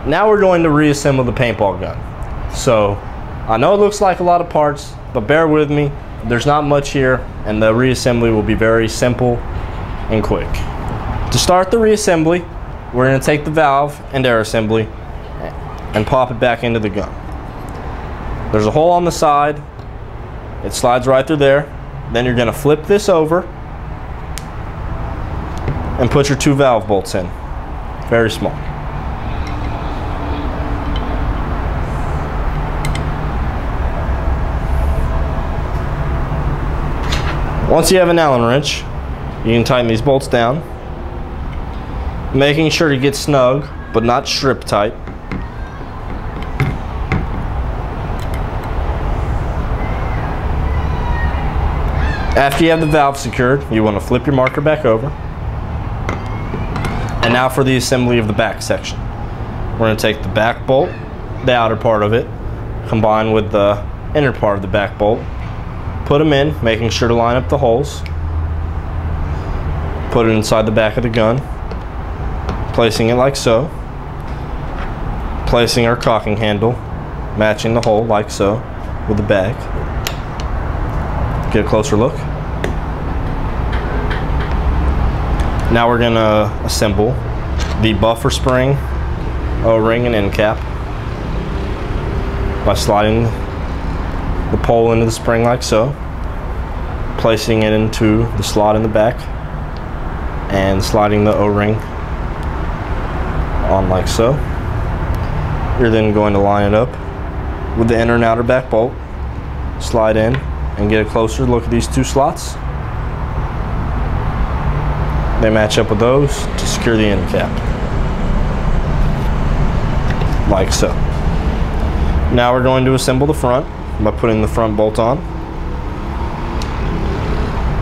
Now we're going to reassemble the paintball gun. So I know it looks like a lot of parts, but bear with me. There's not much here, and the reassembly will be very simple and quick. To start the reassembly, we're going to take the valve and air assembly and pop it back into the gun. There's a hole on the side. It slides right through there. Then you're going to flip this over and put your 2 valve bolts in. Very small. Once you have an Allen wrench, you can tighten these bolts down, making sure to get snug, but not strip tight. After you have the valve secured, you want to flip your marker back over. And now for the assembly of the back section. We're going to take the back bolt, the outer part of it, combine with the inner part of the back bolt, put them in, making sure to line up the holes, put it inside the back of the gun, placing it like so, placing our cocking handle, matching the hole like so with the bag. Get a closer look. Now we're going to assemble the buffer spring, O-ring, and end cap by sliding the pole into the spring like so, placing it into the slot in the back, and sliding the O-ring on like so. You're then going to line it up with the inner and outer back bolt, slide in, and get a closer look at these 2 slots. They match up with those to secure the end cap, like so. Now we're going to assemble the front by putting the front bolt on,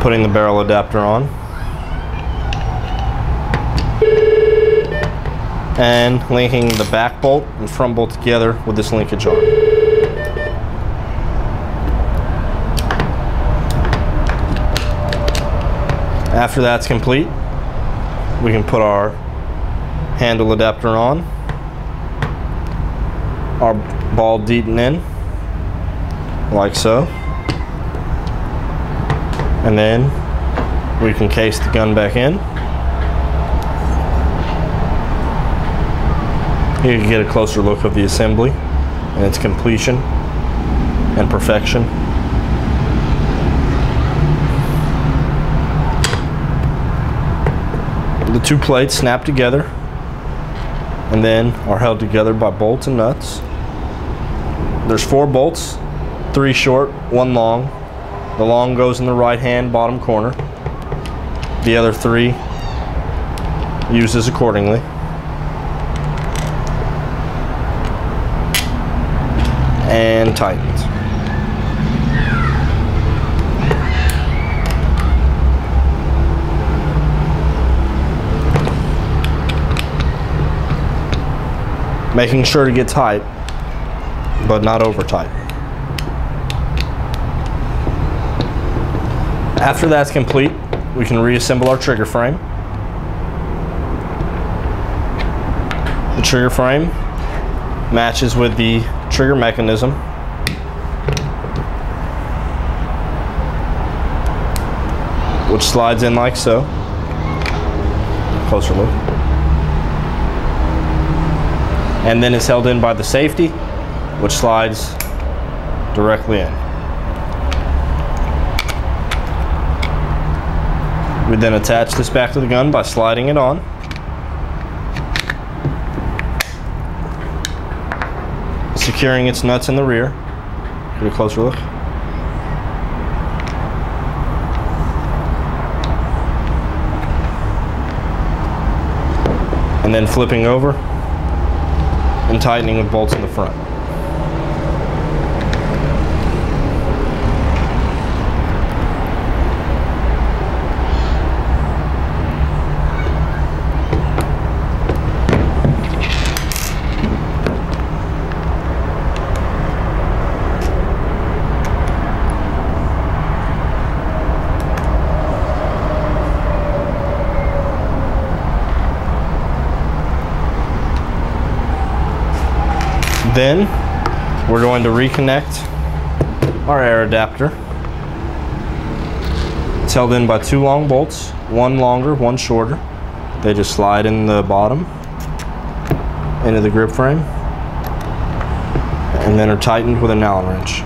putting the barrel adapter on, and linking the back bolt and front bolt together with this linkage arm. After that's complete, we can put our handle adapter on, our ball deeten in, like so, and then we can case the gun back in. Here you can get a closer look of the assembly and its completion and perfection. The 2 plates snap together and then are held together by bolts and nuts. There's 4 bolts, 3 short, 1 long. The long goes in the right hand bottom corner. The other 3 uses accordingly. And tightens. Making sure to get tight, but not over tight. After that's complete, we can reassemble our trigger frame. The trigger frame matches with the trigger mechanism. Which slides in like so. Closer look. And then it's held in by the safety, which slides directly in. We then attach this back to the gun by sliding it on. Securing its nuts in the rear. Get a closer look. And then flipping over and tightening with bolts in the front. Then we're going to reconnect our air adapter. It's held in by 2 long bolts, one longer, one shorter. They just slide in the bottom into the grip frame and then are tightened with an Allen wrench.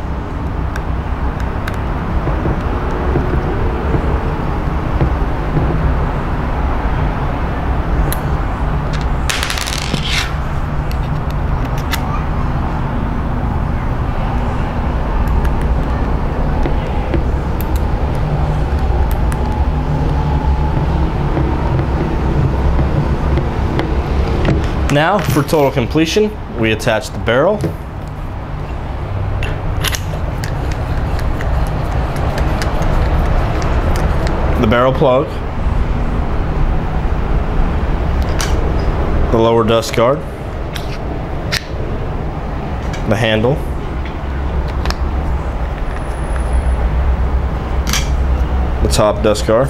Now, for total completion, we attach the barrel, the barrel plug, the lower dust guard, the handle, the top dust guard,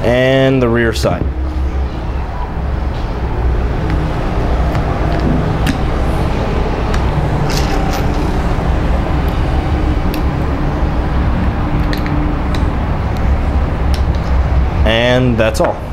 and the rear sight. And that's all.